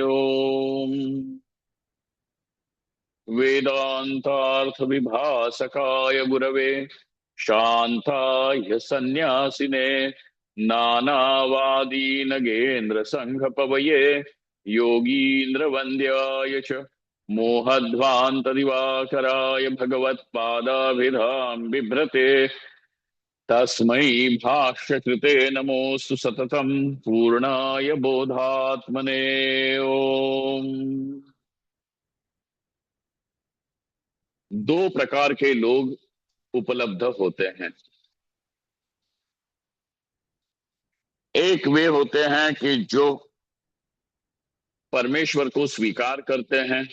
ओम वेदांतार्थ विभासकाय गुरवे शांताय सन्यासिने नानावादी नगेन्द्र संघ पवये योगीन्द्र वन्द्याय च मोहध्वांत दिवाकराय भगवत्पादाभिधाम बिभ्रते तस्मै भाष्यकृते नमोऽस्तु सततं पूर्णाय बोधात्मने। ओम। दो प्रकार के लोग उपलब्ध होते हैं। एक वे होते हैं कि जो परमेश्वर को स्वीकार करते हैं,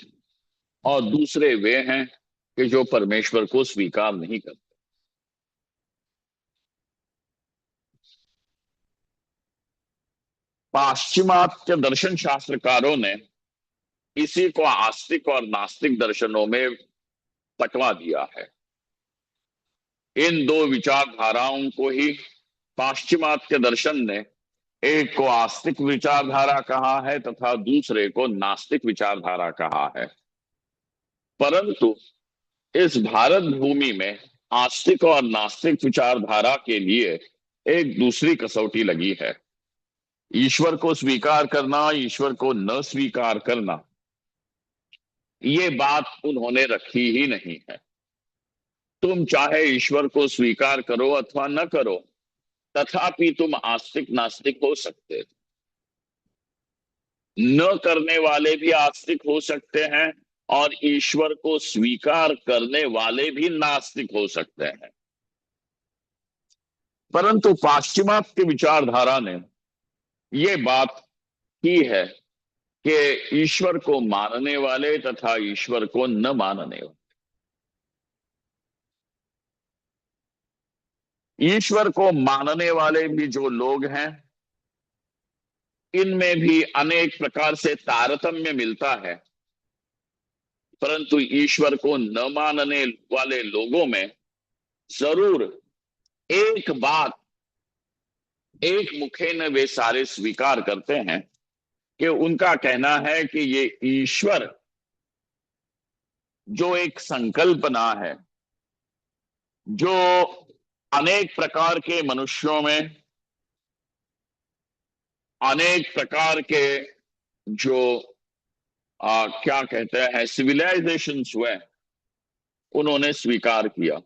और दूसरे वे हैं कि जो परमेश्वर को स्वीकार नहीं करते। पाश्चिमात्य दर्शन शास्त्रकारों ने इसी को आस्तिक और नास्तिक दर्शनों में बंटवा दिया है। इन दो विचारधाराओं को ही पाश्चिमात्य दर्शन ने एक को आस्तिक विचारधारा कहा है तथा दूसरे को नास्तिक विचारधारा कहा है। परंतु इस भारत भूमि में आस्तिक और नास्तिक विचारधारा के लिए एक दूसरी कसौटी लगी है। ईश्वर को स्वीकार करना, ईश्वर को न स्वीकार करना, ये बात उन्होंने रखी ही नहीं है। तुम चाहे ईश्वर को स्वीकार करो अथवा न करो, तथापि तुम आस्तिक नास्तिक हो सकते हो। न करने वाले भी आस्तिक हो सकते हैं और ईश्वर को स्वीकार करने वाले भी नास्तिक हो सकते हैं। परंतु पाश्चिमात्य विचारधारा ने ये बात की है कि ईश्वर को मानने वाले तथा ईश्वर को न मानने वाले, ईश्वर को मानने वाले भी जो लोग हैं, इनमें भी अनेक प्रकार से तारतम्य मिलता है। परंतु ईश्वर को न मानने वाले लोगों में जरूर एक बात एक मुखे न वे सारे स्वीकार करते हैं कि उनका कहना है कि ये ईश्वर जो एक संकल्पना है, जो अनेक प्रकार के मनुष्यों में अनेक प्रकार के जो क्या कहते हैं सिविलाइजेशंस हुए, उन्होंने स्वीकार किया।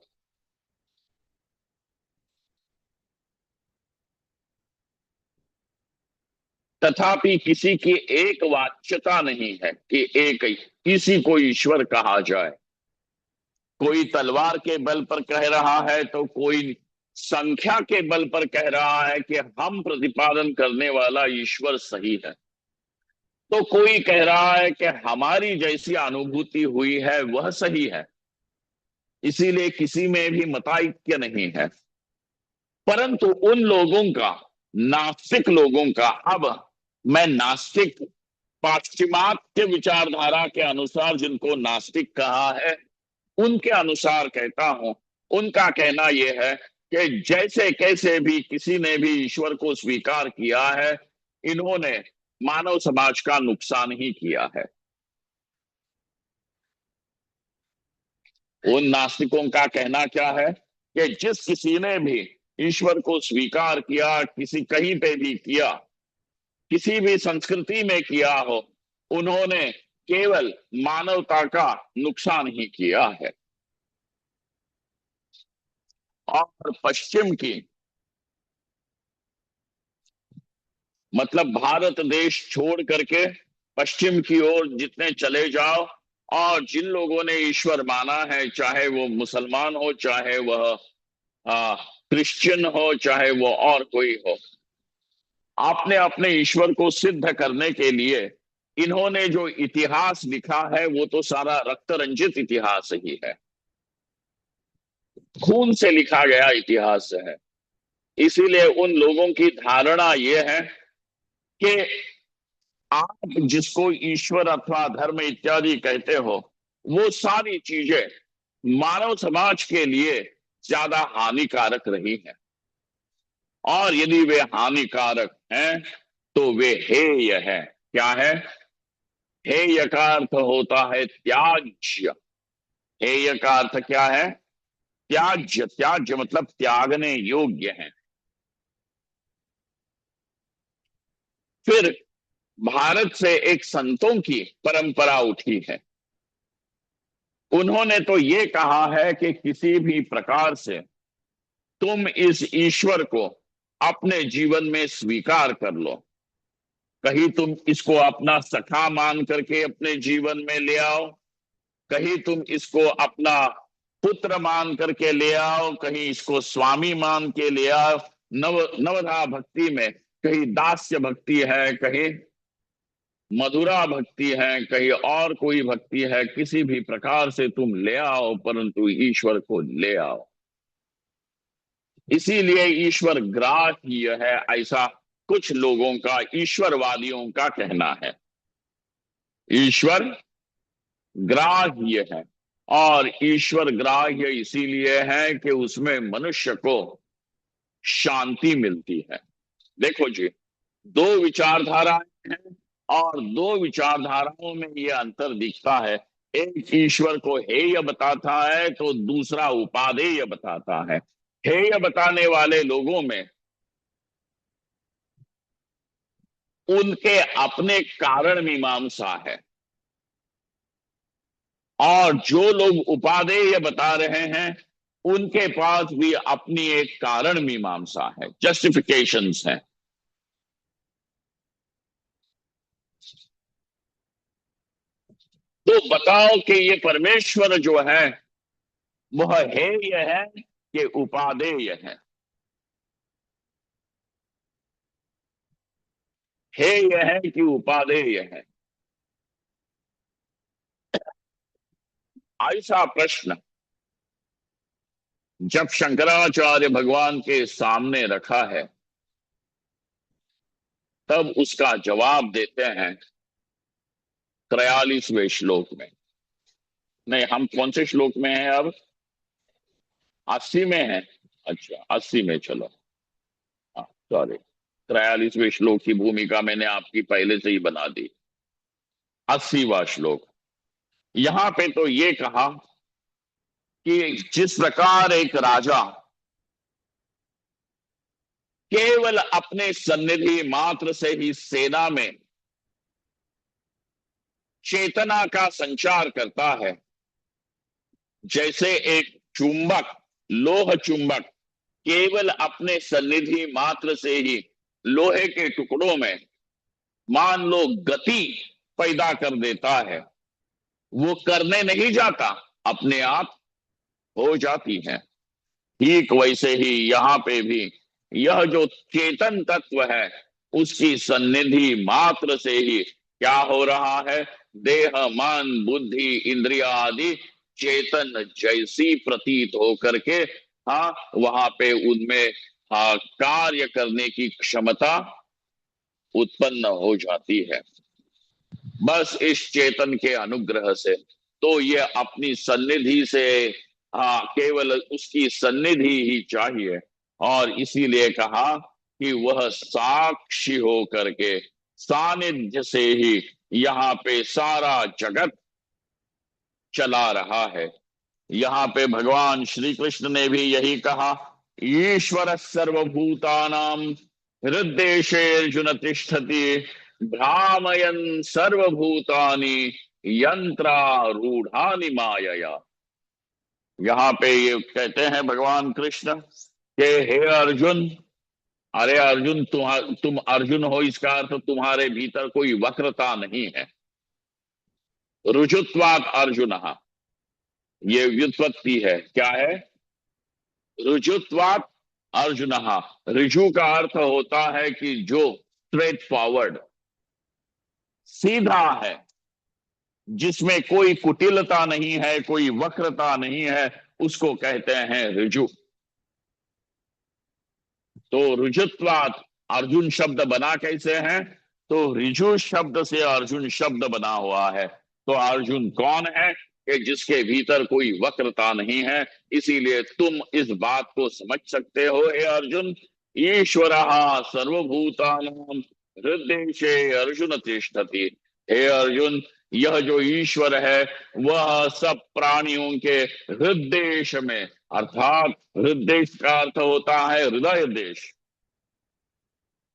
तथापि किसी की एक वाच्यता नहीं है कि एक किसी को ईश्वर कहा जाए। कोई तलवार के बल पर कह रहा है तो कोई संख्या के बल पर कह रहा है कि हम प्रतिपादन करने वाला ईश्वर सही है, तो कोई कह रहा है कि हमारी जैसी अनुभूति हुई है वह सही है। इसीलिए किसी में भी मतैक्य नहीं है। परंतु उन लोगों का, नास्तिक लोगों का, अब मैं नास्तिक पाश्चिमात्य विचारधारा के अनुसार जिनको नास्तिक कहा है उनके अनुसार कहता हूं। उनका कहना यह है कि जैसे कैसे भी किसी ने भी ईश्वर को स्वीकार किया है, इन्होंने मानव समाज का नुकसान ही किया है। उन नास्तिकों का कहना क्या है कि जिस किसी ने भी ईश्वर को स्वीकार किया, किसी कहीं पे भी किया, किसी भी संस्कृति में किया हो, उन्होंने केवल मानवता का नुकसान ही किया है। और पश्चिम की, मतलब भारत देश छोड़ करके पश्चिम की ओर जितने चले जाओ, और जिन लोगों ने ईश्वर माना है, चाहे वो मुसलमान हो, चाहे वह क्रिश्चियन हो, चाहे वो और कोई हो, आपने अपने ईश्वर को सिद्ध करने के लिए इन्होंने जो इतिहास लिखा है वो तो सारा रक्त रंजित इतिहास ही है, खून से लिखा गया इतिहास है। इसीलिए उन लोगों की धारणा यह है कि आप जिसको ईश्वर अथवा धर्म इत्यादि कहते हो, वो सारी चीजें मानव समाज के लिए ज्यादा हानिकारक रही हैं, और यदि वे हानिकारक हैं तो वे हेय है। क्या है? हेय का अर्थ होता है त्याज्य। हेय का अर्थ क्या है? त्याज्य। त्याज्य मतलब त्यागने योग्य है। फिर भारत से एक संतों की परंपरा उठी है। उन्होंने तो ये कहा है कि किसी भी प्रकार से तुम इस ईश्वर को अपने जीवन में स्वीकार कर लो। कहीं तुम इसको अपना सखा मान करके अपने जीवन में ले आओ, कहीं तुम इसको अपना पुत्र मान करके ले आओ, कहीं इसको स्वामी मान के ले आओ। नवधा भक्ति में कहीं दास्य भक्ति है, कहीं मधुरा भक्ति है, कहीं और कोई भक्ति है। किसी भी प्रकार से तुम ले आओ, परंतु ईश्वर को ले आओ। इसीलिए ईश्वर ग्राह्य है, ऐसा कुछ लोगों का, ईश्वरवादियों का कहना है। ईश्वर ग्राह्य है, और ईश्वर ग्राह्य इसीलिए है कि उसमें मनुष्य को शांति मिलती है। देखो जी, दो विचारधाराएं हैं, और दो विचारधाराओं में ये अंतर दिखता है। एक ईश्वर को हेय बताता है, तो दूसरा उपादेय बताता है। हेय बताने वाले लोगों में उनके अपने कारण मीमांसा है, और जो लोग उपादेय बता रहे हैं उनके पास भी अपनी एक कारण मीमांसा है, जस्टिफिकेशंस है। तो बताओ कि ये परमेश्वर जो है वह हेय है कि उपादेय है? हेय है कि उपादेय है? ऐसा प्रश्न जब शंकराचार्य भगवान के सामने रखा है, तब उसका जवाब देते हैं 43वें श्लोक में। नहीं, हम कौन से श्लोक में हैं अब? 80 में है। अच्छा, 80 में, चलो। हाँ, सॉरी, 43वें श्लोक की भूमिका मैंने आपकी पहले से ही बना दी। 80वां श्लोक। यहां पे तो ये कहा कि जिस प्रकार एक राजा केवल अपने सन्निधि मात्र से ही सेना में चेतना का संचार करता है, जैसे एक चुंबक, लोह चुंबक केवल अपने सन्निधि मात्र से ही लोहे के टुकड़ों में मान लो गति पैदा कर देता है, वो करने नहीं जाता, अपने आप हो जाती है। ठीक वैसे ही यहां पे भी यह जो चेतन तत्व है, उसकी सन्निधि मात्र से ही क्या हो रहा है? देह, मन, बुद्धि, इंद्रिया आदि चेतन जैसी प्रतीत हो करके, हाँ, वहां पे उनमें, हाँ, कार्य करने की क्षमता उत्पन्न हो जाती है, बस इस चेतन के अनुग्रह से। तो ये अपनी सन्निधि से, हाँ, केवल उसकी सन्निधि ही चाहिए। और इसीलिए कहा कि वह साक्षी हो करके, सानिध्य से ही यहाँ पे सारा जगत चला रहा है। यहाँ पे भगवान श्री कृष्ण ने भी यही कहा, ईश्वर सर्वभूतानां हृद्देशे अर्जुन तिष्ठति भ्रामयन् सर्वभूतानि यंत्रारूढ़ानि मायया। यहाँ पे ये कहते हैं भगवान कृष्ण कि हे अर्जुन, अरे अर्जुन, तुम अर्जुन हो, इसका अर्थ तुम्हारे भीतर कोई वक्रता नहीं है। रुजुत्वात् अर्जुन, ये व्युत्पत्ति है, क्या है? रुजुत्वात् अर्जुन। ऋजु का अर्थ होता है कि जो स्ट्रेट फॉरवर्ड, सीधा है, जिसमें कोई कुटिलता नहीं है, कोई वक्रता नहीं है, उसको कहते हैं ऋजु। तो ऋजुत्वात् अर्जुन शब्द बना कैसे है? तो ऋजु शब्द से अर्जुन शब्द बना हुआ है। तो अर्जुन कौन है? कि जिसके भीतर कोई वक्रता नहीं है। इसीलिए तुम इस बात को समझ सकते हो हे अर्जुन, ईश्वरः सर्वभूतानां हृदय अर्जुन तिष्ठति। हे अर्जुन, यह जो ईश्वर है वह सब प्राणियों के हृदय में, अर्थात हृदय का अर्थ होता है हृदय देश।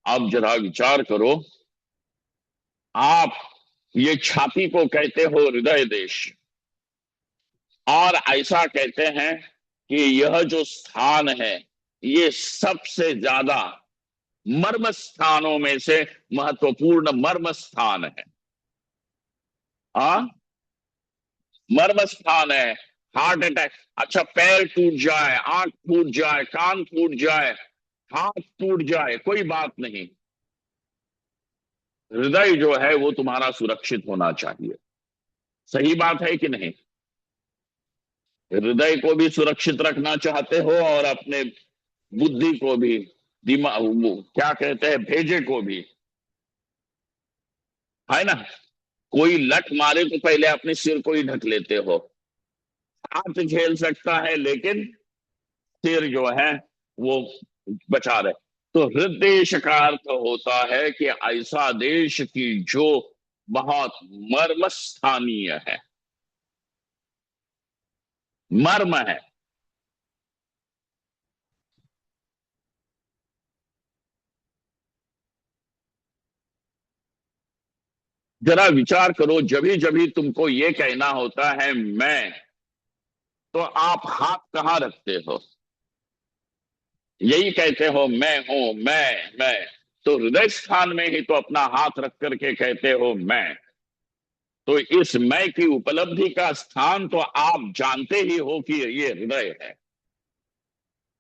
आप जरा विचार करो, आप ये छाती को कहते हो हृदय देश, और ऐसा कहते हैं कि यह जो स्थान है ये सबसे ज्यादा मर्म स्थानों में से महत्वपूर्ण मर्म स्थान है। हाँ, मर्म स्थान है। हार्ट अटैक, अच्छा पैर टूट जाए, आंख टूट जाए, कान टूट जाए, हाथ टूट जाए, कोई बात नहीं, हृदय जो है वो तुम्हारा सुरक्षित होना चाहिए। सही बात है कि नहीं? हृदय को भी सुरक्षित रखना चाहते हो और अपने बुद्धि को भी, दिमाग, वो क्या कहते हैं, भेजे को भी, है ना? कोई लठ मारे तो पहले अपने सिर को ही ढक लेते हो। हाथ झेल सकता है लेकिन सिर जो है वो बचा रहे। तो हृदय का अर्थ होता है कि ऐसा देश की जो बहुत मर्म स्थानीय है, मर्म है। जरा विचार करो, जब भी तुमको ये कहना होता है मैं, तो आप हाथ कहाँ रखते हो? यही कहते हो मैं हूं, मैं। तो हृदय स्थान में ही तो अपना हाथ रख करके कहते हो मैं। तो इस मैं की उपलब्धि का स्थान तो आप जानते ही हो कि ये हृदय है।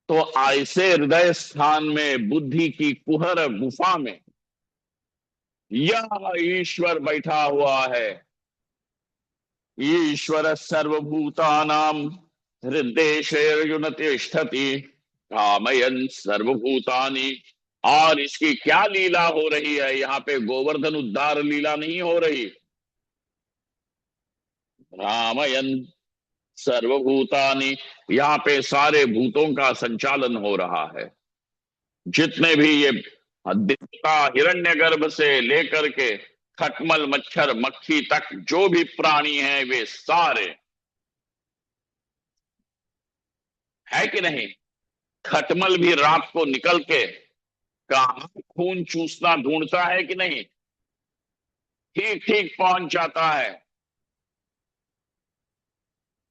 तो ऐसे हृदय स्थान में, बुद्धि की कुहर गुफा में यह ईश्वर बैठा हुआ है। ईश्वर सर्वभूतानां हृदयेषु तिष्ठति कामयन् सर्वभूतानि। और इसकी क्या लीला हो रही है? यहाँ पे गोवर्धन उद्धार लीला नहीं हो रही। रामयन सर्वभूतानि, यहाँ पे सारे भूतों का संचालन हो रहा है। जितने भी ये देवता, हिरण्यगर्भ से लेकर के खटमल, मच्छर, मक्खी तक जो भी प्राणी हैं वे सारे, है कि नहीं? खटमल भी रात को निकल के कहाँ खून चूसना ढूंढता है कि नहीं? ठीक ठीक पहुंच जाता है,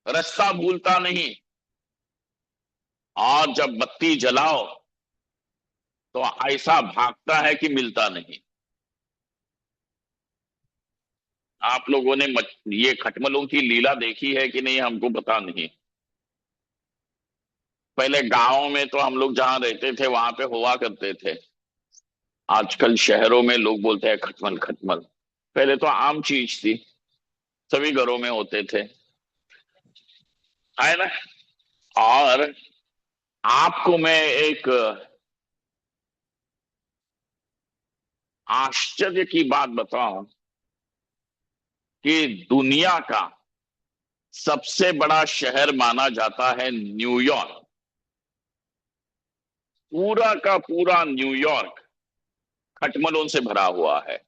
रास्ता भूलता नहीं। और जब बत्ती जलाओ तो ऐसा भागता है कि मिलता नहीं। आप लोगों ने ये खटमलों की लीला देखी है कि नहीं हमको पता नहीं। पहले गांव में तो हम लोग जहां रहते थे वहां पे हुआ करते थे। आजकल शहरों में लोग बोलते हैं खटमल खटमल। पहले तो आम चीज थी, सभी घरों में होते थे, है ना? और आपको मैं एक आश्चर्य की बात बताऊं कि दुनिया का सबसे बड़ा शहर माना जाता है न्यूयॉर्क। पूरा का पूरा न्यूयॉर्क खटमलों से भरा हुआ है,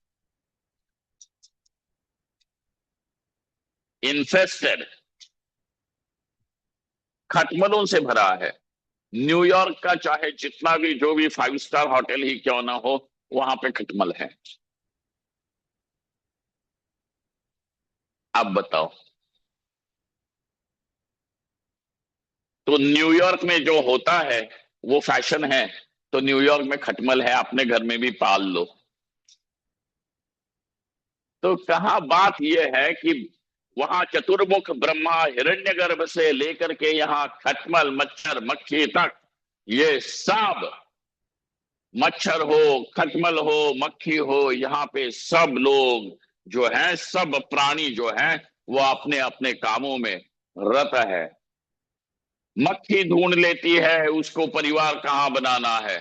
इन्फेस्टेड, खटमलों से भरा है। न्यूयॉर्क का चाहे जितना भी, जो भी 5 स्टार होटल ही क्यों ना हो, वहां पे खटमल है। आप बताओ। तो न्यूयॉर्क में जो होता है वो फैशन है, तो न्यूयॉर्क में खटमल है, अपने घर में भी पाल लो। तो कहाँ बात यह है कि वहां चतुर्मुख ब्रह्मा हिरण्यगर्भ से लेकर के यहाँ खटमल, मच्छर, मक्खी तक, ये सब, मच्छर हो, खटमल हो, मक्खी हो, यहाँ पे सब लोग जो हैं, सब प्राणी जो हैं, वो अपने अपने कामों में रत है। मक्खी ढूंढ लेती है उसको परिवार कहाँ बनाना है,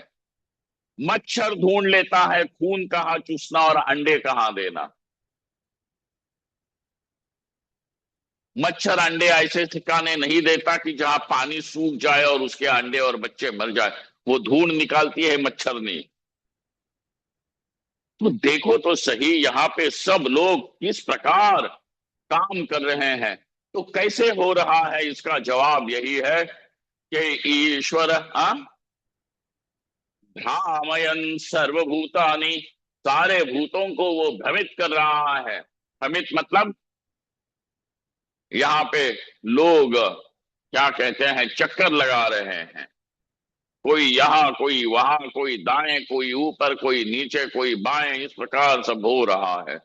मच्छर ढूंढ लेता है खून कहाँ चूसना और अंडे कहाँ देना। मच्छर अंडे ऐसे ठिकाने नहीं देता कि जहां पानी सूख जाए और उसके अंडे और बच्चे मर जाए, वो ढूंढ निकालती है मच्छरनी। तो देखो तो सही, यहाँ पे सब लोग किस प्रकार काम कर रहे हैं। तो कैसे हो रहा है, इसका जवाब यही है कि ईश्वर भ्रामयन सर्वभूतानि, सारे भूतों को वो भ्रमित कर रहा है। भ्रमित मतलब यहाँ पे लोग क्या कहते हैं, चक्कर लगा रहे हैं, कोई यहाँ कोई वहां, कोई दाएं कोई ऊपर, कोई नीचे कोई बाएं, इस प्रकार सब हो रहा है।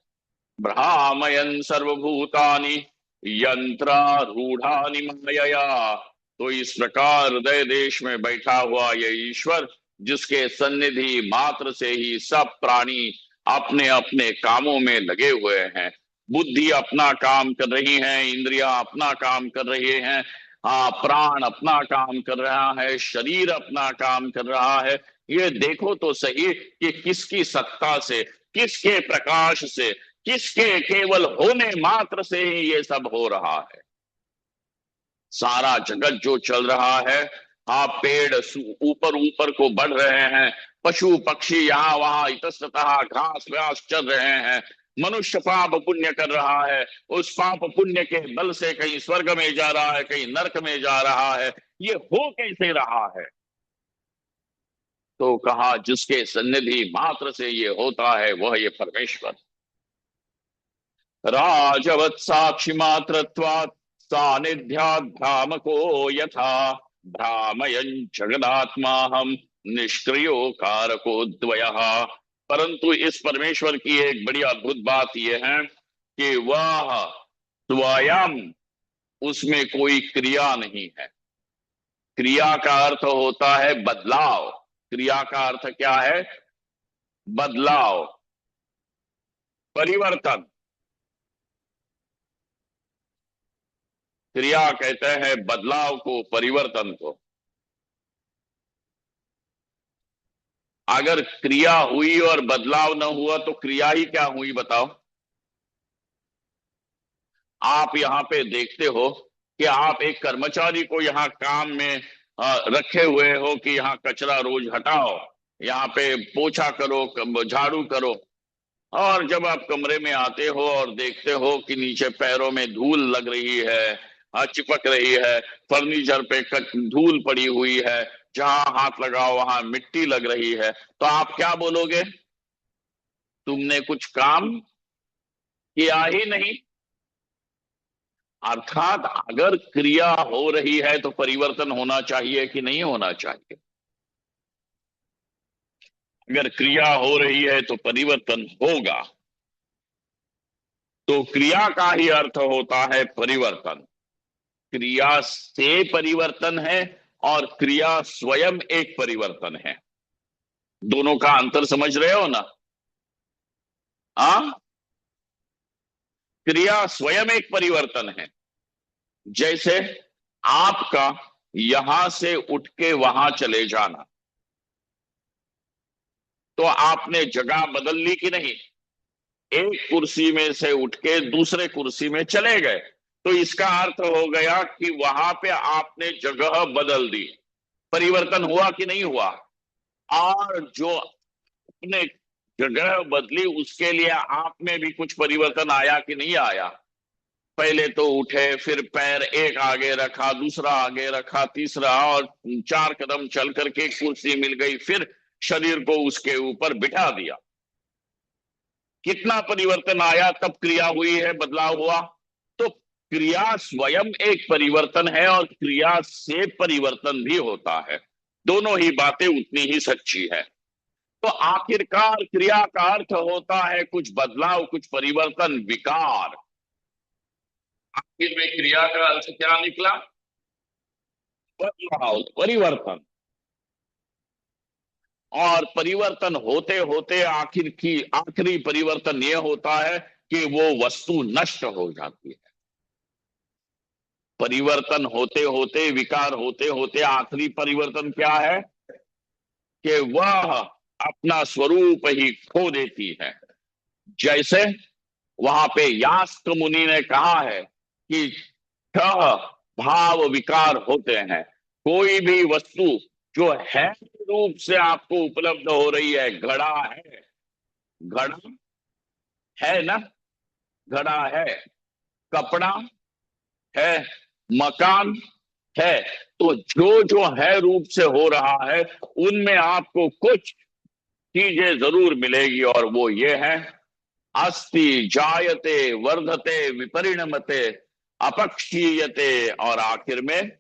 भ्रामयन सर्वभूतानि यंत्रारूढ़ानि मायया। तो इस प्रकार हृदय देश में बैठा हुआ ये ईश्वर, जिसके सन्निधि मात्र से ही सब प्राणी अपने अपने कामों में लगे हुए हैं। बुद्धि अपना काम कर रही है, इंद्रियां अपना काम कर रही हैं, हाँ, प्राण अपना काम कर रहा है, शरीर अपना काम कर रहा है। ये देखो तो सही कि किसकी सत्ता से, किसके प्रकाश से, किसके केवल होने मात्र से ही ये सब हो रहा है। सारा जगत जो चल रहा है, हाँ, पेड़ ऊपर ऊपर को बढ़ रहे हैं, पशु पक्षी यहाँ वहां इतस्ततः घास व्यास चल रहे हैं, मनुष्य पाप पुण्य कर रहा है, उस पाप पुण्य के बल से कहीं स्वर्ग में जा रहा है, कहीं नरक में जा रहा है। ये हो कैसे रहा है? तो कहा जिसके सन्निधि मात्र से ये होता है वह ये परमेश्वर। राजवत् साक्षि मात्रत्वात् सानिध्यात् भ्रामको यथा, भ्रामयन् जगदात्मा हम निष्क्रियो कारको द्वयः। परंतु इस परमेश्वर की एक बड़ी अद्भुत बात यह है कि वह स्वयं, उसमें कोई क्रिया नहीं है। क्रिया का अर्थ होता है बदलाव। क्रिया का अर्थ क्या है? बदलाव, परिवर्तन। क्रिया कहते हैं बदलाव को, परिवर्तन को। अगर क्रिया हुई और बदलाव न हुआ तो क्रिया ही क्या हुई, बताओ? आप यहाँ पे देखते हो कि आप एक कर्मचारी को यहाँ काम में रखे हुए हो कि यहाँ कचरा रोज हटाओ, यहाँ पे पोछा करो, झाड़ू करो। और जब आप कमरे में आते हो और देखते हो कि नीचे पैरों में धूल लग रही है, चिपक रही है, फर्नीचर पे धूल पड़ी हुई है, जहां हाथ लगाओ वहां मिट्टी लग रही है, तो आप क्या बोलोगे? तुमने कुछ काम किया ही नहीं। अर्थात अगर क्रिया हो रही है तो परिवर्तन होना चाहिए कि नहीं होना चाहिए? अगर क्रिया हो रही है तो परिवर्तन होगा। तो क्रिया का ही अर्थ होता है परिवर्तन। क्रिया से परिवर्तन है और क्रिया स्वयं एक परिवर्तन है। दोनों का अंतर समझ रहे हो ना? क्रिया स्वयं एक परिवर्तन है। जैसे आपका यहां से उठ के वहां चले जाना, तो आपने जगह बदल ली कि नहीं? एक कुर्सी में से उठ के दूसरे कुर्सी में चले गए, तो इसका अर्थ हो गया कि वहां पे आपने जगह बदल दी। परिवर्तन हुआ कि नहीं हुआ? और जो आपने जगह बदली उसके लिए आप में भी कुछ परिवर्तन आया कि नहीं आया? पहले तो उठे, फिर पैर एक आगे रखा, दूसरा आगे रखा, तीसरा, और 4 कदम चल करके कुर्सी मिल गई, फिर शरीर को उसके ऊपर बिठा दिया। कितना परिवर्तन आया, तब क्रिया हुई है, बदलाव हुआ। तो क्रिया स्वयं एक परिवर्तन है और क्रिया से परिवर्तन भी होता है। दोनों ही बातें उतनी ही सच्ची है। तो आखिरकार क्रिया का अर्थ होता है कुछ बदलाव, कुछ परिवर्तन, विकार। आखिर में क्रिया का अर्थ क्या निकला? बदलाव, परिवर्तन। और परिवर्तन होते होते आखिरी परिवर्तन यह होता है कि वो वस्तु नष्ट हो जाती है। परिवर्तन होते होते, विकार होते होते आखिरी परिवर्तन क्या है? कि वह अपना स्वरूप ही खो देती है। जैसे वहां पे यास्क मुनि ने कहा है कि छह भाव विकार होते हैं। कोई भी वस्तु जो है रूप से आपको उपलब्ध हो रही है, घड़ा है, घड़ा है ना, घड़ा है, कपड़ा है, मकान है। तो जो जो है रूप से हो रहा है, उनमें आपको कुछ चीजें जरूर मिलेगी, और वो ये है: अस्ति, जायते, वर्धते, विपरिणमते, अपक्षीयते, और आखिर में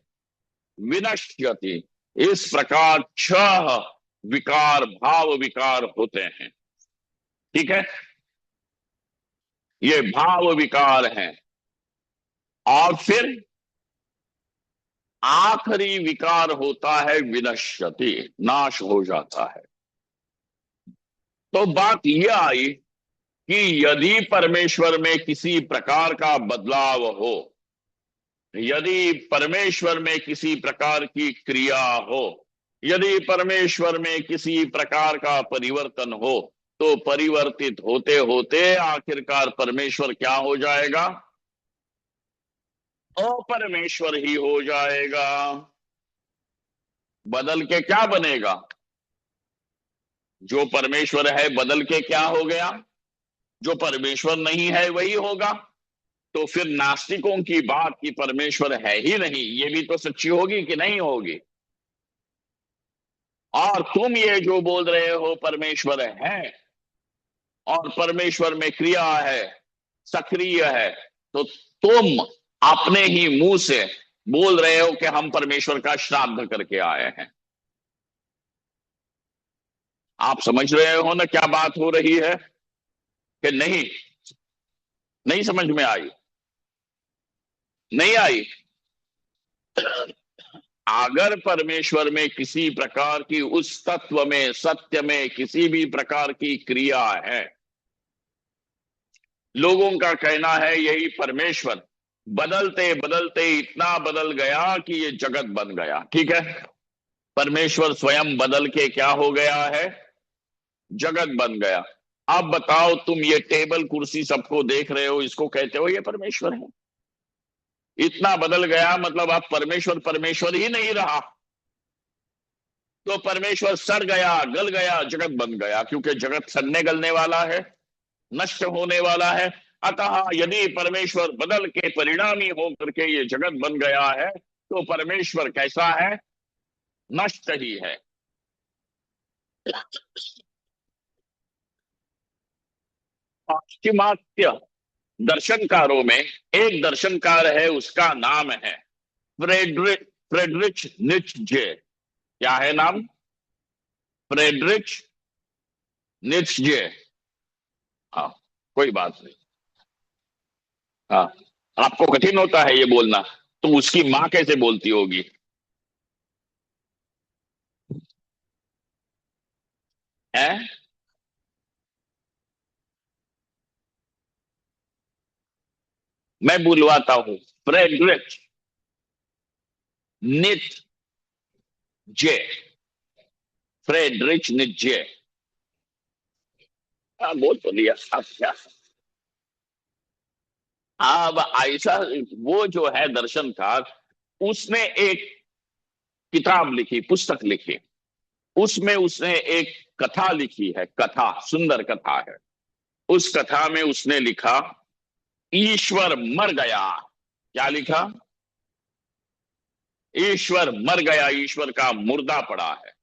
विनश्यति। इस प्रकार छह विकार, भाव विकार होते हैं। ठीक है, ये भाव विकार हैं। और फिर आखिरी विकार होता है विनश्यति, नाश हो जाता है। तो बात यह आई कि यदि परमेश्वर में किसी प्रकार का बदलाव हो, यदि परमेश्वर में किसी प्रकार की क्रिया हो, यदि परमेश्वर में किसी प्रकार का परिवर्तन हो, तो परिवर्तित होते होते आखिरकार परमेश्वर क्या हो जाएगा? अपरमेश्वर ही हो जाएगा। बदल के क्या बनेगा? जो परमेश्वर है बदल के क्या हो गया? जो परमेश्वर नहीं है वही होगा। तो फिर नास्तिकों की बात कि परमेश्वर है ही नहीं, ये भी तो सच्ची होगी कि नहीं होगी? और तुम ये जो बोल रहे हो परमेश्वर है और परमेश्वर में क्रिया है, सक्रिय है, तो तुम अपने ही मुंह से बोल रहे हो कि हम परमेश्वर का श्राद्ध करके आए हैं। आप समझ रहे हो ना क्या बात हो रही है कि नहीं? नहीं समझ में आई? नहीं आई? अगर परमेश्वर में किसी प्रकार की, उस तत्व में, सत्य में किसी भी प्रकार की क्रिया है, लोगों का कहना है यही परमेश्वर बदलते बदलते इतना बदल गया कि ये जगत बन गया। ठीक है, परमेश्वर स्वयं बदल के क्या हो गया है? जगत बन गया। अब बताओ, तुम ये टेबल कुर्सी सबको देख रहे हो, इसको कहते हो ये परमेश्वर है? इतना बदल गया मतलब अब परमेश्वर परमेश्वर ही नहीं रहा। तो परमेश्वर सड़ गया, गल गया, जगत बन गया, क्योंकि जगत सड़ने गलने वाला है, नष्ट होने वाला है। अतः यदि परमेश्वर बदल के परिणामी होकर के ये जगत बन गया है, तो परमेश्वर कैसा है? नष्ट ही है। पाश्चिमात्य दर्शनकारों में एक दर्शनकार है, उसका नाम है फ्रेडरिच नित्जे। क्या है नाम? फ्रेडरिच नित्जे। हाँ, कोई बात नहीं। हाँ, आपको कठिन होता है ये बोलना, तो उसकी माँ कैसे बोलती होगी? है? मैं बुलवाता हूं, फ्रेडरिच नित्जे। फ्रेडरिच नित्जे। हाँ, बोल तो दिया। अब क्या? अब ऐसा, वो जो है दर्शनकार, उसने एक किताब लिखी, पुस्तक लिखी। उसमें उसने एक कथा लिखी है, कथा, सुंदर कथा है। उस कथा में उसने लिखा, ईश्वर मर गया। क्या लिखा? ईश्वर मर गया, ईश्वर का मुर्दा पड़ा है।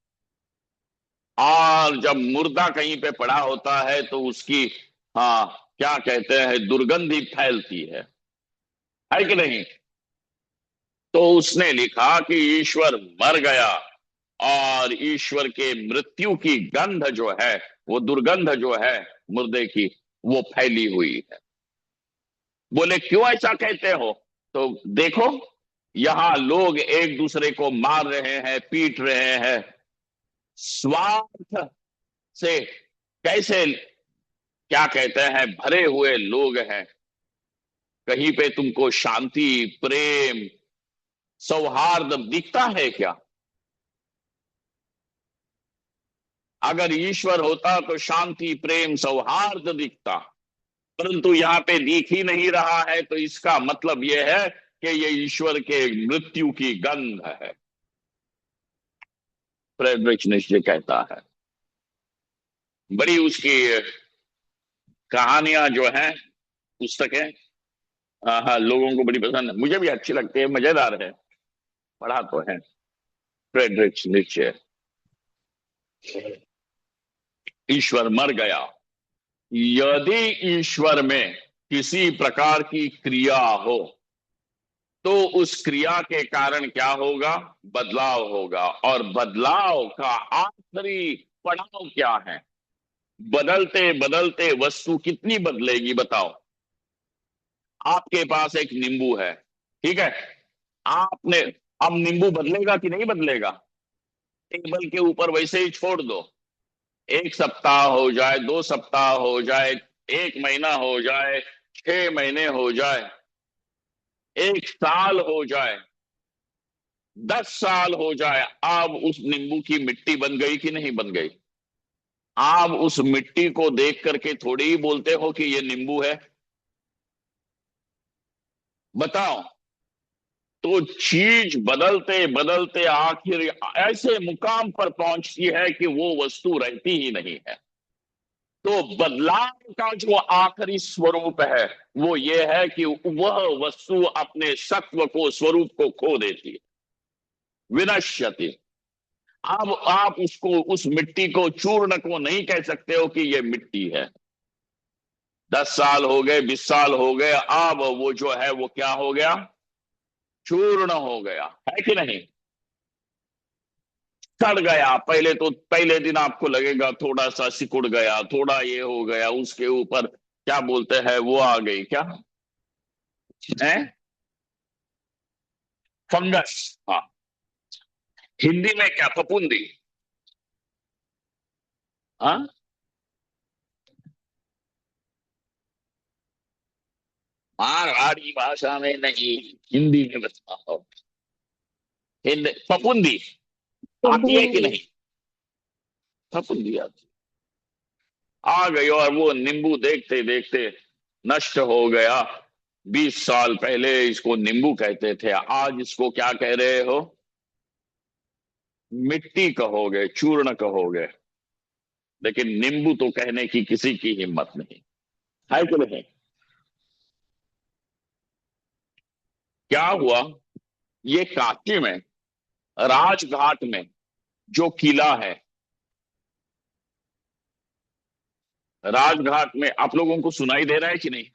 और जब मुर्दा कहीं पे पड़ा होता है तो उसकी, हाँ, क्या कहते हैं, दुर्गंधी फैलती है कि नहीं? तो उसने लिखा कि ईश्वर मर गया, और ईश्वर के मृत्यु की गंध जो है, वो दुर्गंध जो है मुर्दे की, वो फैली हुई है। बोले क्यों ऐसा कहते हो? तो देखो, यहां लोग एक दूसरे को मार रहे हैं, पीट रहे हैं, स्वार्थ से, कैसे, क्या कहते हैं, भरे हुए लोग हैं। कहीं पे तुमको शांति, प्रेम, सौहार्द दिखता है क्या? अगर ईश्वर होता तो शांति, प्रेम, सौहार्द दिखता, परंतु यहाँ पे दिख ही नहीं रहा है। तो इसका मतलब यह है कि ये ईश्वर के मृत्यु की गंध है। फ्रेडरिच निश्चय कहता है। बड़ी उसकी कहानियां जो हैं, पुस्तकें, हाँ हाँ, लोगों को बड़ी पसंद है, मुझे भी अच्छी लगती है, मजेदार है। पढ़ा तो है। फ्रेडरिच नीचे। ईश्वर मर गया। यदि ईश्वर में किसी प्रकार की क्रिया हो तो उस क्रिया के कारण क्या होगा? बदलाव होगा। और बदलाव का आखिरी पड़ाव क्या है? बदलते बदलते वस्तु कितनी बदलेगी बताओ। आपके पास एक नींबू है, ठीक है? आपने, अब नींबू बदलेगा कि नहीं बदलेगा? टेबल के ऊपर वैसे ही छोड़ दो, 1 सप्ताह हो जाए, 2 सप्ताह हो जाए, 1 महीना हो जाए, 6 महीने हो जाए, 1 साल हो जाए, 10 साल हो जाए, अब उस नींबू की मिट्टी बन गई कि नहीं बन गई? आप उस मिट्टी को देख करके थोड़ी ही बोलते हो कि ये नींबू है। बताओ। तो चीज बदलते बदलते आखिर ऐसे मुकाम पर पहुंचती है कि वो वस्तु रहती ही नहीं है। तो बदलाव का जो आखिरी स्वरूप है वो ये है कि वह वस्तु अपने सत्व को, स्वरूप को खो देती है। विनश्यति। अब आप उसको, उस मिट्टी को, चूर्ण को नहीं कह सकते हो कि ये मिट्टी है। 10 साल हो गए, 20 साल हो गए, अब वो जो है वो क्या हो गया? चूर्ण हो गया, है कि नहीं? सड़ गया। पहले तो पहले दिन आपको लगेगा थोड़ा सा सिकुड़ गया, थोड़ा ये हो गया, उसके ऊपर क्या बोलते हैं, वो आ गई क्या है? फंगस। हाँ। हिंदी में क्या, फफूंदी? हाँ। मारवाड़ी भाषा में नहीं, हिंदी में बताओ। हिंदी फफूंदी आती है कि फफूंदी। नहीं? फफूंदी आती, आ गई। और वो नींबू देखते देखते नष्ट हो गया। 20 साल पहले इसको नींबू कहते थे, आज इसको क्या कह रहे हो? मिट्टी कहोगे, चूर्ण कहोगे। लेकिन नींबू तो कहने की किसी की हिम्मत नहीं, है कि नहीं? क्या हुआ? ये काशी में, राजघाट में जो किला है, राजघाट में आप लोगों को सुनाई दे रहा है कि नहीं?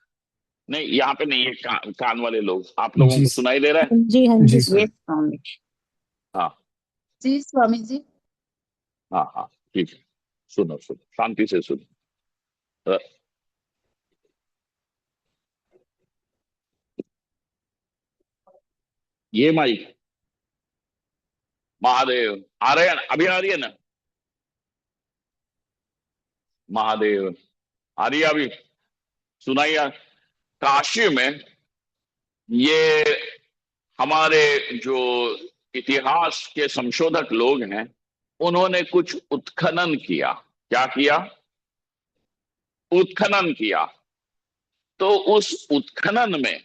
नहीं, यहाँ पे नहीं है कान वाले लोग, आप लोगों जी। को सुनाई दे रहा है? जी हाँ जी जी सर। सर। यस स्वामी। हाँ जी स्वामी जी। हाँ हाँ, ठीक है। सुनो सुनो, शांति से सुनो। अ, ये माइक, महादेव, आ रहे हैं ना? अभी आ रही है ना? महादेव, आ रही है अभी? सुनाइए। काशी में ये हमारे जो इतिहास के संशोधक लोग हैं, उन्होंने कुछ उत्खनन किया। क्या किया? उत्खनन किया। तो उस उत्खनन में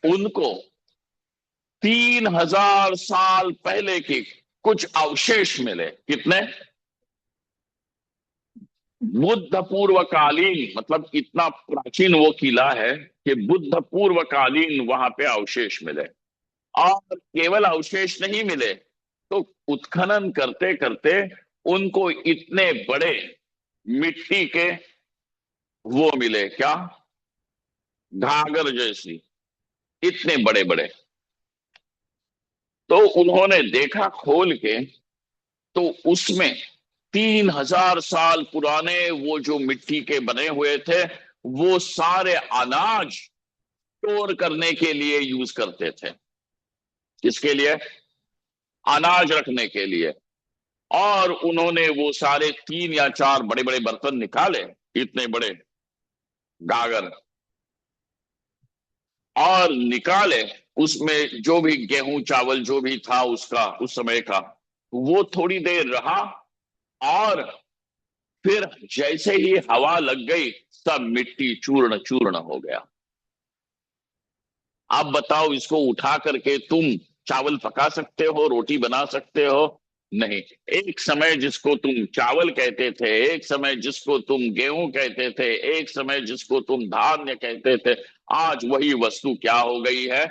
उनको 3000 साल पहले के कुछ अवशेष मिले। कितने? बुद्ध पूर्वकालीन, मतलब इतना प्राचीन वो किला है कि बुद्ध पूर्वकालीन वहां पे अवशेष मिले। और केवल अवशेष नहीं मिले, तो उत्खनन करते करते उनको इतने बड़े मिट्टी के वो मिले, क्या, घाघर जैसी, इतने बड़े बड़े। तो उन्होंने देखा खोल के, तो उसमें 3000 साल पुराने वो जो मिट्टी के बने हुए थे, वो सारे अनाज स्टोर करने के लिए यूज करते थे। किसके लिए? अनाज रखने के लिए। और उन्होंने वो सारे 3 या 4 बड़े बड़े बर्तन निकाले, इतने बड़े गागर, और निकाले। उसमें जो भी गेहूं चावल जो भी था उसका, उस समय का, वो थोड़ी देर रहा। और फिर जैसे ही हवा लग गई, सब मिट्टी चूर्ण चूर्ण हो गया। आप बताओ, इसको उठा करके तुम चावल पका सकते हो, रोटी बना सकते हो? नहीं। एक समय जिसको तुम चावल कहते थे, एक समय जिसको तुम गेहूं कहते थे, एक समय जिसको तुम धान्य कहते थे, आज वही वस्तु क्या हो गई है?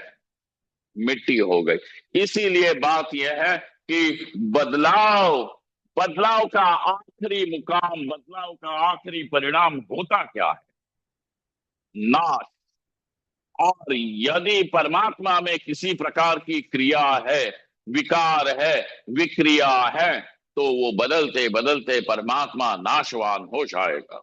मिट्टी हो गई। इसीलिए बात यह है कि बदलाव, बदलाव का आखिरी मुकाम, बदलाव का आखिरी परिणाम होता क्या है? नाश। और यदि परमात्मा में किसी प्रकार की क्रिया है, विकार है, विक्रिया है, तो वो बदलते बदलते परमात्मा नाशवान हो जाएगा।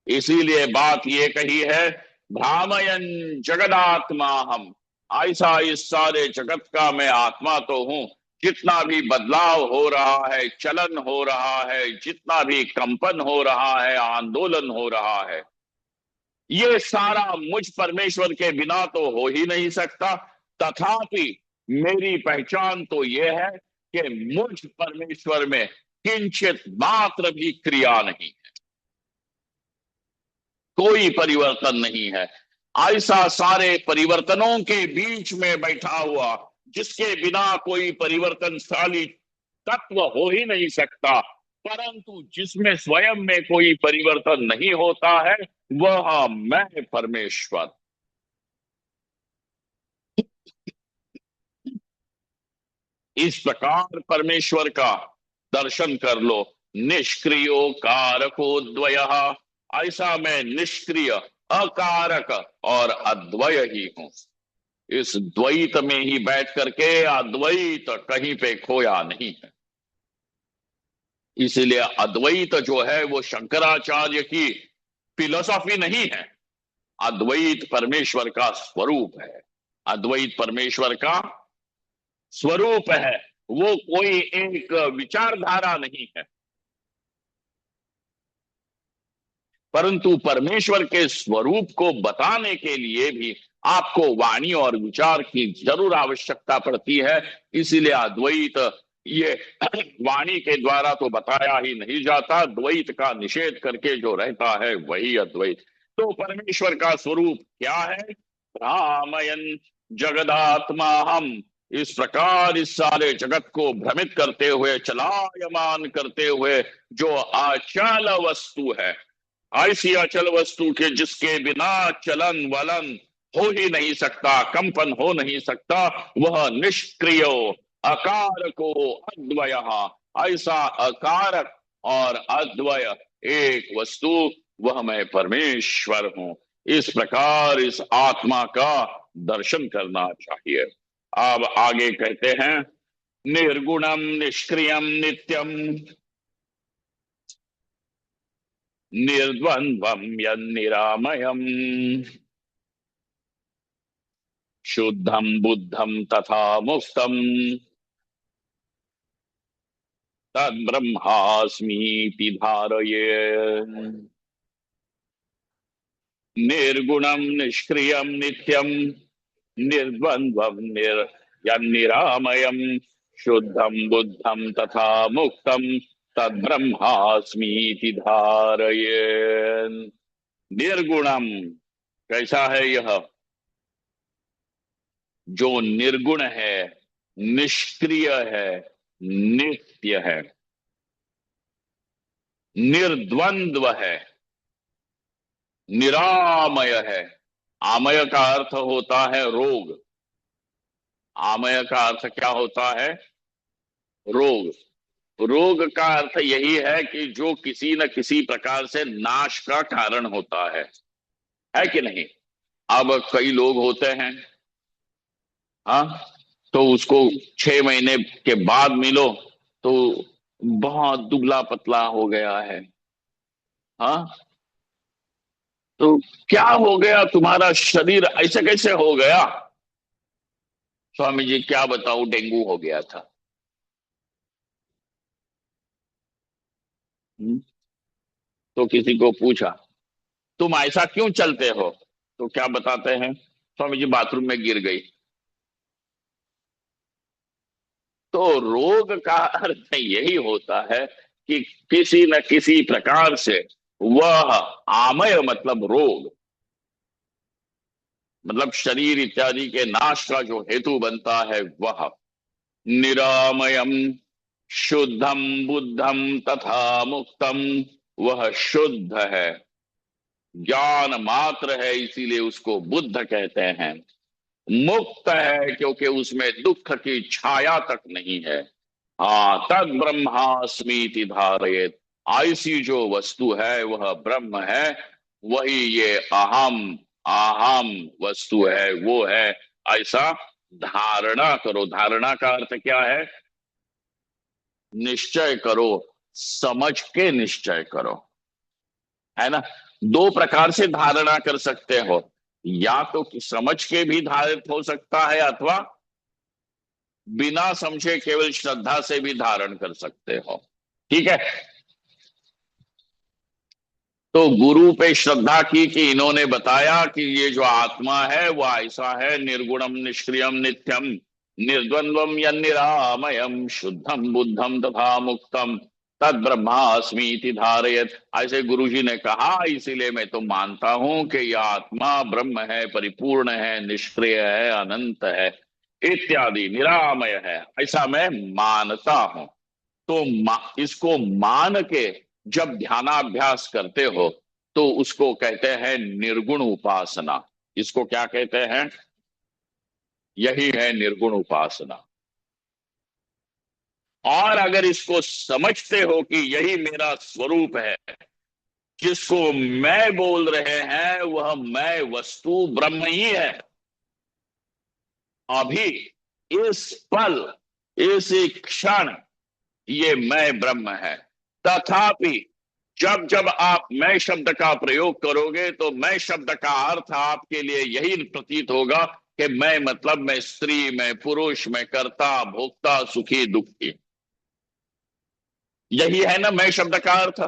इसीलिए बात ये कही है, भ्रामयन जगदात्मा हम, ऐसा इस सारे जगत का मैं आत्मा तो हूं। जितना भी बदलाव हो रहा है, चलन हो रहा है, जितना भी कंपन हो रहा है, आंदोलन हो रहा है, ये सारा मुझ परमेश्वर के बिना तो हो ही नहीं सकता। तथापि मेरी पहचान तो यह है कि मुझ परमेश्वर में किंचित मात्र भी क्रिया नहीं, कोई परिवर्तन नहीं है। ऐसा सारे परिवर्तनों के बीच में बैठा हुआ, जिसके बिना कोई परिवर्तनशाली तत्व हो ही नहीं सकता, परंतु जिसमें स्वयं में कोई परिवर्तन नहीं होता है, वह मैं परमेश्वर। इस प्रकार परमेश्वर का दर्शन कर लो। निष्क्रियो कारको द्वयः, ऐसा मैं निष्क्रिय, अकारक और अद्वय ही हूं। इस द्वैत में ही बैठ करके अद्वैत कहीं पे खोया नहीं है। इसीलिए अद्वैत जो है वो शंकराचार्य की फिलोसॉफी नहीं है, अद्वैत परमेश्वर का स्वरूप है। अद्वैत परमेश्वर का स्वरूप है, वो कोई एक विचारधारा नहीं है। परंतु परमेश्वर के स्वरूप को बताने के लिए भी आपको वाणी और विचार की जरूर आवश्यकता पड़ती है। इसीलिए अद्वैत ये वाणी के द्वारा तो बताया ही नहीं जाता, द्वैत का निषेध करके जो रहता है वही अद्वैत। तो परमेश्वर का स्वरूप क्या है? भ्रामयन जगदात्मा हम, इस प्रकार इस सारे जगत को भ्रमित करते हुए, चलायमान करते हुए जो अचल वस्तु है, ऐसी अचल वस्तु के जिसके बिना चलन वलन हो ही नहीं सकता, कंपन हो नहीं सकता, वह निष्क्रिय अकारको अद्वय, ऐसा अकारक और अद्वय एक वस्तु, वह मैं परमेश्वर हूं। इस प्रकार इस आत्मा का दर्शन करना चाहिए। अब आगे कहते हैं, निर्गुणम निष्क्रियम नित्यम निर्द्वंद्वम यन्निरामयम शुद्धम बुद्धम तथा मुक्तम तद्ब्रह्मास्मीति धारये। निर्गुणम निष्क्रियम नित्यम निर्द्वंद्वम यन्निरामयम शुद्धम बुद्धम तथा मुक्तम तद्ब्रह्मास्मीति धारये। निर्गुणम, कैसा है यह? जो निर्गुण है, निष्क्रिय है, नित्य है, निर्द्वंद्व है, निरामय है। आमय का अर्थ होता है रोग। आमय का अर्थ क्या होता है? रोग। रोग का अर्थ यही है कि जो किसी न किसी प्रकार से नाश का कारण होता है कि नहीं? अब कई लोग होते हैं, हाँ, तो उसको 6 महीने के बाद मिलो तो बहुत दुबला पतला हो गया है। हाँ, तो क्या हो गया? तुम्हारा शरीर ऐसे कैसे हो गया? स्वामी जी क्या बताऊं, डेंगू हो गया था। तो किसी को पूछा तुम ऐसा क्यों चलते हो, तो क्या बताते हैं? स्वामी जी बाथरूम में गिर गई। तो रोग का अर्थ यही होता है कि किसी न किसी प्रकार से वह आमय मतलब रोग, मतलब शरीर इत्यादि के नाश का जो हेतु बनता है वह। निरामयम शुद्धम बुद्धम तथा मुक्तम, वह शुद्ध है, ज्ञान मात्र है, इसीलिए उसको बुद्ध कहते हैं। मुक्त है क्योंकि उसमें दुख की छाया तक नहीं है। हाँ, तद ब्रह्मास्मीति धारयेत, ऐसी जो वस्तु है वह ब्रह्म है। वही ये अहम अहम वस्तु है, वो है, ऐसा धारणा करो। धारणा का अर्थ क्या है? निश्चय करो, समझ के निश्चय करो, है ना। दो प्रकार से धारणा कर सकते हो, या तो कि समझ के भी धारित हो सकता है, अथवा बिना समझे केवल श्रद्धा से भी धारण कर सकते हो। ठीक है। तो गुरु पे श्रद्धा की कि इन्होंने बताया कि ये जो आत्मा है वो ऐसा है, निर्गुणम निष्क्रियम नित्यम निर्द्वंद्वम यन्निरामयम शुद्धम बुद्धम तथा मुक्तम तद ब्रह्मास्मीति धारयत। ऐसे गुरु जी ने कहा, इसीलिए मैं तो मानता हूं कि यह आत्मा ब्रह्म है, परिपूर्ण है, निष्क्रिय है, अनंत है, इत्यादि, निरामय है, ऐसा मैं मानता हूं। तो इसको मान के जब ध्यानाभ्यास करते हो तो उसको कहते हैं निर्गुण उपासना। इसको क्या कहते हैं? यही है निर्गुण उपासना। और अगर इसको समझते हो कि यही मेरा स्वरूप है, जिसको मैं बोल रहे हैं वह मैं वस्तु ब्रह्म ही है, अभी इस पल, इस क्षण ये मैं ब्रह्म है। तथापि जब जब आप मैं शब्द का प्रयोग करोगे तो मैं शब्द का अर्थ आपके लिए यही प्रतीत होगा कि मैं मतलब मैं स्त्री, मैं पुरुष, मैं कर्ता, भोक्ता, सुखी, दुखी। यही है ना मैं शब्द का अर्थ।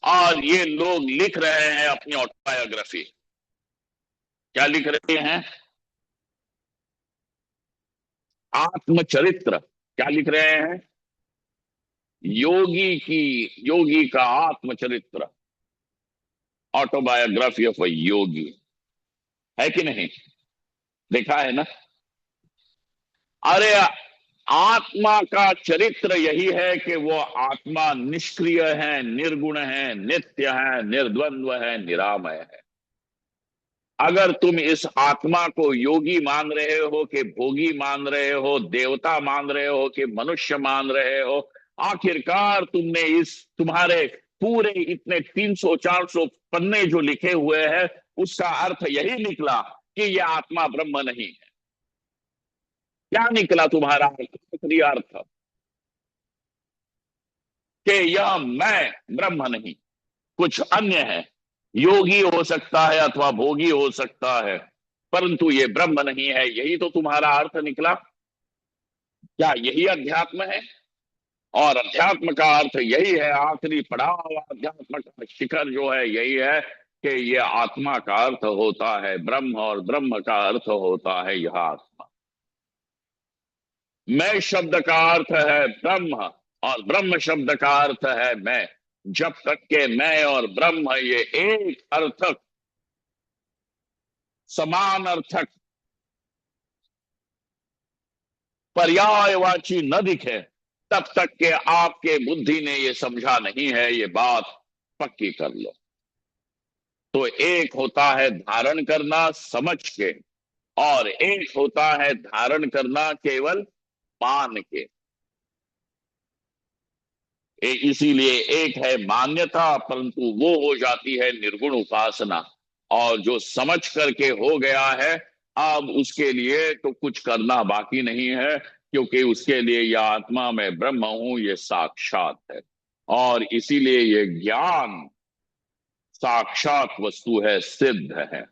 और ये लोग लिख रहे हैं अपनी ऑटोबायोग्राफी। क्या लिख रहे हैं? आत्मचरित्र। क्या लिख रहे हैं? योगी का आत्मचरित्र, ऑटोबायोग्राफी ऑफ अ योगी, है कि नहीं? देखा है ना। अरे, आत्मा का चरित्र यही है कि वो आत्मा निष्क्रिय है, निर्गुण है, नित्य है, निर्द्वंद्व है, निरामय है। अगर तुम इस आत्मा को योगी मान रहे हो कि भोगी मान रहे हो, देवता मान रहे हो कि मनुष्य मान रहे हो, आखिरकार तुमने इस तुम्हारे पूरे इतने 300-400 पन्ने जो लिखे हुए हैं उसका अर्थ यही निकला कि यह आत्मा ब्रह्म नहीं है। क्या निकला तुम्हारा आखिरी अर्थ? कि यह मैं ब्रह्म नहीं, कुछ अन्य है। योगी हो सकता है अथवा भोगी हो सकता है, परंतु ये ब्रह्म नहीं है। यही तो तुम्हारा अर्थ निकला। क्या यही अध्यात्म है? और अध्यात्म का अर्थ यही है, आखिरी पड़ाव अध्यात्म का शिखर जो है यही है कि ये आत्मा का अर्थ होता है ब्रह्म, और ब्रह्म का अर्थ होता है यह आत्मा। मैं शब्द का अर्थ है ब्रह्म, और ब्रह्म शब्द का अर्थ है मैं। जब तक के मैं और ब्रह्म ये एक अर्थक, समान अर्थक, पर्यायवाची न दिखे, तब तक के आपके बुद्धि ने ये समझा नहीं है। ये बात पक्की कर लो। तो एक होता है धारण करना समझ के, और एक होता है धारण करना केवल मान के। इसीलिए एक है मान्यता, परंतु वो हो जाती है निर्गुण उपासना। और जो समझ करके हो गया है, अब उसके लिए तो कुछ करना बाकी नहीं है, क्योंकि उसके लिए यह आत्मा मैं ब्रह्म हूं ये साक्षात है। और इसीलिए ये ज्ञान साक्षात वस्तु है, सिद्ध है।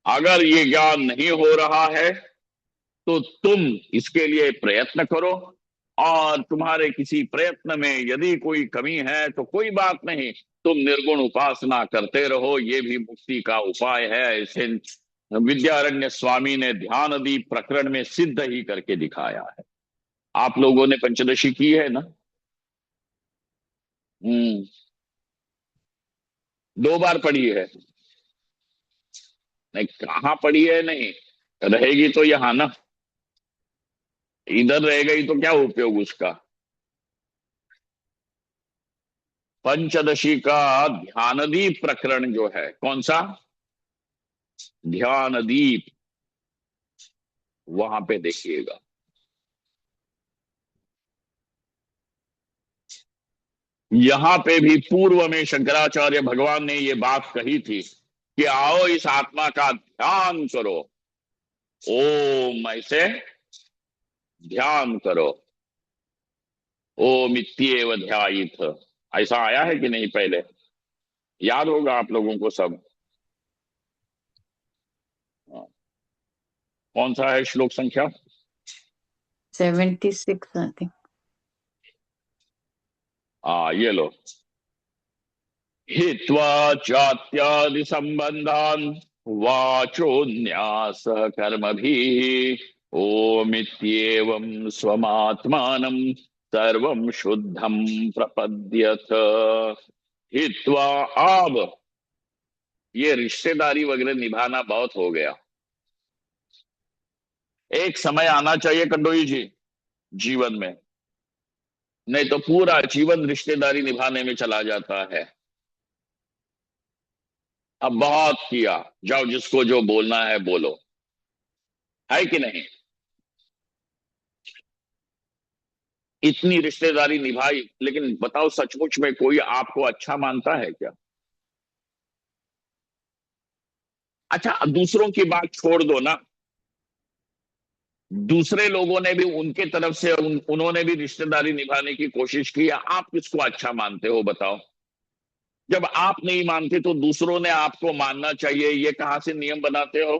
अगर ये ज्ञान नहीं हो रहा है तो तुम इसके लिए प्रयत्न करो, और तुम्हारे किसी प्रयत्न में यदि कोई कमी है तो कोई बात नहीं, तुम निर्गुण उपासना करते रहो, ये भी मुक्ति का उपाय है। ऐसे विद्यारण्य स्वामी ने ध्यानदीप प्रकरण में सिद्ध ही करके दिखाया है। आप लोगों ने पंचदशी की है ना? हम्म। 2 बार पढ़ी है? नहीं, कहाँ पढ़ी है? नहीं रहेगी तो यहाँ ना, इधर रह गई तो क्या उपयोग उसका। पंचदशी का ध्यानदीप प्रकरण जो है, कौन सा? ध्यानदीप, वहां पे देखिएगा। यहां पे भी पूर्व में शंकराचार्य भगवान ने ये बात कही थी कि आओ इस आत्मा का ध्यान करो, ओम ऐसे ध्यान करो, ओम इत्येव ध्यायित। ऐसा आया है कि नहीं? पहले याद होगा आप लोगों को सब। हाँ, कौन सा है श्लोक संख्या? 76 आई थिंक। ये लो। हित्वा चात्यादि संबंधान वाचोन्यास कर्मभिः ओमित्येवं स्वमात्मानं सर्वं शुद्धं प्रपद्यथ। हित्वा, अब ये रिश्तेदारी वगैरह निभाना बहुत हो गया। एक समय आना चाहिए कंडोई जी जीवन में, नहीं तो पूरा जीवन रिश्तेदारी निभाने में चला जाता है। अब बहुत किया, जाओ जिसको जो बोलना है बोलो, है कि नहीं? इतनी रिश्तेदारी निभाई, लेकिन बताओ सचमुच में कोई आपको अच्छा मानता है क्या? अच्छा, दूसरों की बात छोड़ दो ना, दूसरे लोगों ने भी उनके तरफ से उन्होंने भी रिश्तेदारी निभाने की कोशिश की है। आप किसको अच्छा मानते हो बताओ? जब आप नहीं मानते तो दूसरों ने आपको मानना चाहिए, ये कहां से नियम बनाते हो?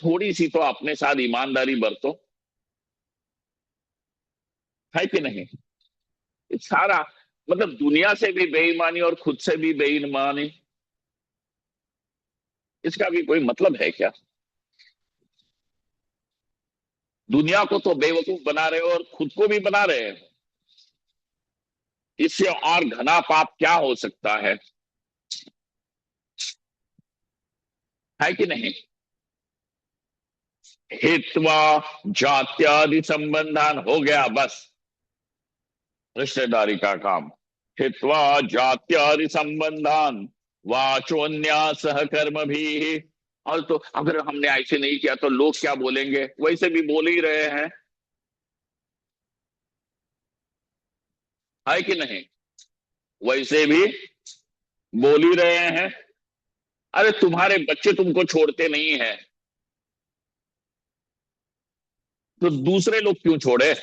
थोड़ी सी तो अपने साथ ईमानदारी बरतो, है कि नहीं? ये सारा मतलब दुनिया से भी बेईमानी और खुद से भी बेईमानी, इसका भी कोई मतलब है क्या? दुनिया को तो बेवकूफ बना रहे हो और खुद को भी बना रहे हैं। इससे और घना पाप क्या हो सकता है कि नहीं? हित्वा जात्यादि संबंधान, हो गया बस रिश्तेदारी का काम। हित्वा जात्यादि संबंधान वाचोन्यास कर्म भी। और तो अगर हमने ऐसे नहीं किया तो लोग क्या बोलेंगे, वैसे भी बोल ही रहे हैं, है कि नहीं? वैसे भी बोल ही रहे हैं। अरे तुम्हारे बच्चे तुमको छोड़ते नहीं है, तो दूसरे लोग क्यों छोड़े?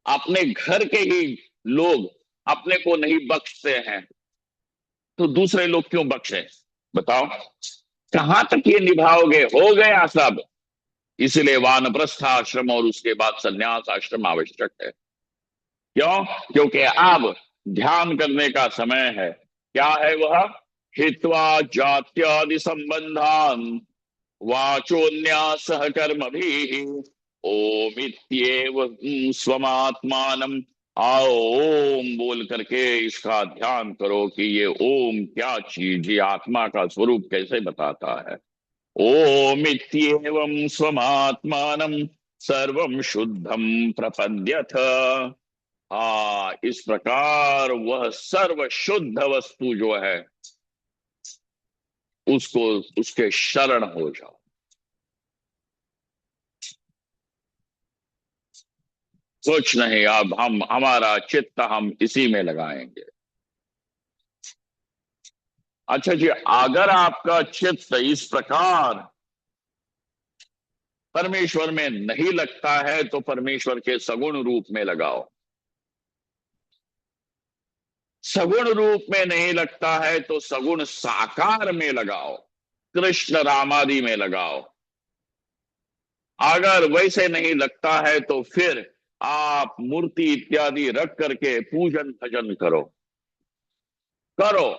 अपने घर के ही लोग अपने को नहीं बख्शते हैं, तो दूसरे लोग क्यों बख्शे? बताओ कहां तक ये निभाओगे? हो गया सब। इसलिए वानप्रस्थ आश्रम और उसके बाद संन्यास आश्रम आवश्यक है। क्यों? क्योंकि अब ध्यान करने का समय है। क्या है वह? हित्वा जात्यादि संबंधान वाचोन्यास कर्म भी ओमित्येव स्वमात्मानम। आओ ओम बोल करके इसका ध्यान करो कि ये ओम क्या चीज, ये आत्मा का स्वरूप कैसे बताता है। ओमित्येवं स्वमात्मानं सर्वं शुद्धं प्रपद्यथ। इस प्रकार वह सर्व शुद्ध वस्तु जो है उसको, उसके शरण हो जाओ। कुछ नहीं, अब हम हमारा चित्त हम इसी में लगाएंगे। अच्छा जी, अगर आपका चित्त इस प्रकार परमेश्वर में नहीं लगता है तो परमेश्वर के सगुण रूप में लगाओ। सगुण रूप में नहीं लगता है तो सगुण साकार में लगाओ, कृष्ण रामादि में लगाओ। अगर वैसे नहीं लगता है तो फिर आप मूर्ति इत्यादि रख करके पूजन भजन करो। करो,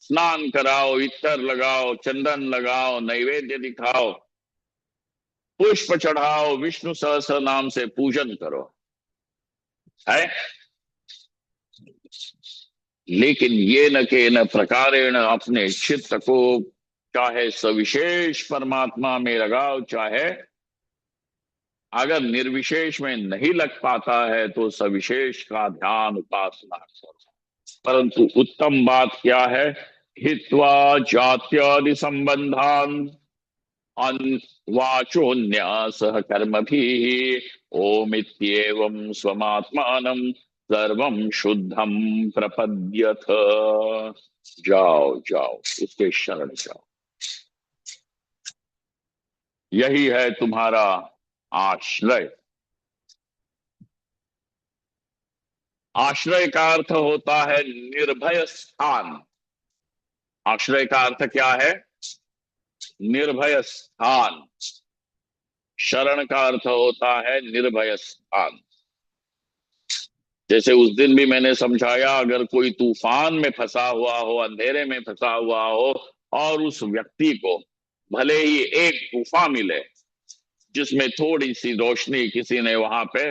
स्नान कराओ, इत्तर लगाओ, चंदन लगाओ, नैवेद्य दिखाओ, पुष्प चढ़ाओ, विष्णु सहस्र नाम से पूजन करो, है। लेकिन ये न के न प्रकारेण अपने चित्त को चाहे सविशेष परमात्मा में लगाओ, चाहे अगर निर्विशेष में नहीं लग पाता है तो सविशेष का ध्यान उपासना करो। परंतु उत्तम बात क्या है? हित्वा जात्यादि संबंधान वाचोन्यासः कर्मभिः ओमित्येवं स्वमात्मानं सर्वं शुद्धं प्रपद्यथ। जाओ जाओ, उसके शरण जाओ। यही है तुम्हारा आश्रय। आश्रय का अर्थ होता है निर्भय स्थान। आश्रय का अर्थ क्या है? निर्भय स्थान। शरण का अर्थ होता है निर्भय स्थान। जैसे उस दिन भी मैंने समझाया, अगर कोई तूफान में फंसा हुआ हो, अंधेरे में फंसा हुआ हो, और उस व्यक्ति को भले ही एक गुफा मिले जिसमें थोड़ी सी रोशनी किसी ने वहां पे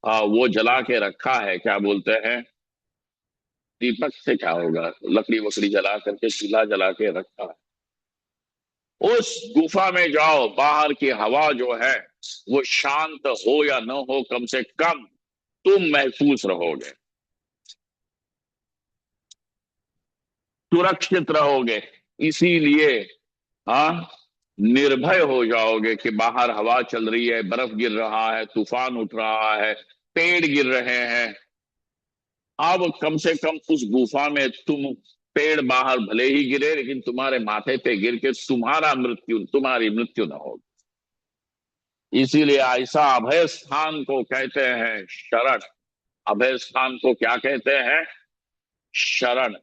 वो जला के रखा है, क्या बोलते हैं, दीपक से क्या होगा, लकड़ी वकड़ी जला करके, चूल्हा जला के रखा है, उस गुफा में जाओ। बाहर की हवा जो है वो शांत हो या न हो, कम से कम तुम महफूज रहोगे, सुरक्षित रहोगे। इसीलिए हाँ, निर्भय हो जाओगे कि बाहर हवा चल रही है, बर्फ गिर रहा है, तूफान उठ रहा है, पेड़ गिर रहे हैं। अब कम से कम उस गुफा में तुम, पेड़ बाहर भले ही गिरे लेकिन तुम्हारे माथे पे गिर के तुम्हारी मृत्यु न होगी। इसीलिए ऐसा अभय स्थान को कहते हैं शरण। अभय स्थान को क्या कहते हैं? शरण।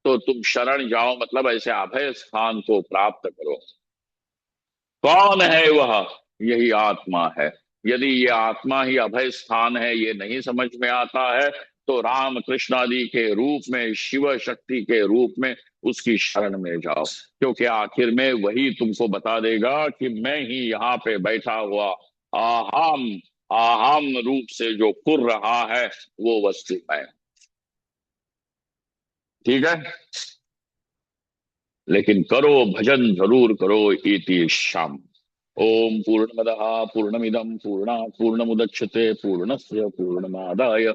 तो तुम शरण जाओ, मतलब ऐसे अभय स्थान को प्राप्त करो। कौन है वह? यही आत्मा है। यदि ये आत्मा ही अभय स्थान है, ये नहीं समझ में आता है, तो राम कृष्ण आदि के रूप में, शिव शक्ति के रूप में उसकी शरण में जाओ। क्योंकि आखिर में वही तुमको बता देगा कि मैं ही यहाँ पे बैठा हुआ अहम अहम रूप से जो पुर रहा है वो वस्तु है। ठीक है, लेकिन करो, भजन जरूर करो। इति शाम। ओम पूर्णमदः पूर्णमिदं पूर्णात् पूर्णमुदच्यते पूर्णस्य पूर्णमादाय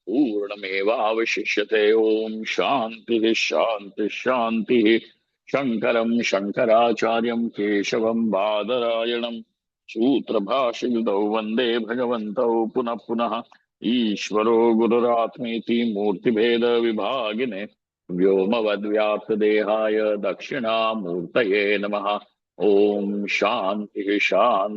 पूर्णमेवावशिष्यते। ओम शांति शांति शांति। शंकरं शंकराचार्यं केशवं बादरायणं सूत्रभाष्ययुतौ वन्दे भगवन्तौ पुनः पुनः। ईश्वरो गुरुरात्मेति मूर्तिभेद विभागिने व्योमवद्व्याप्तदेहाय दक्षिणामूर्तये नमः। ओम शांति शांति।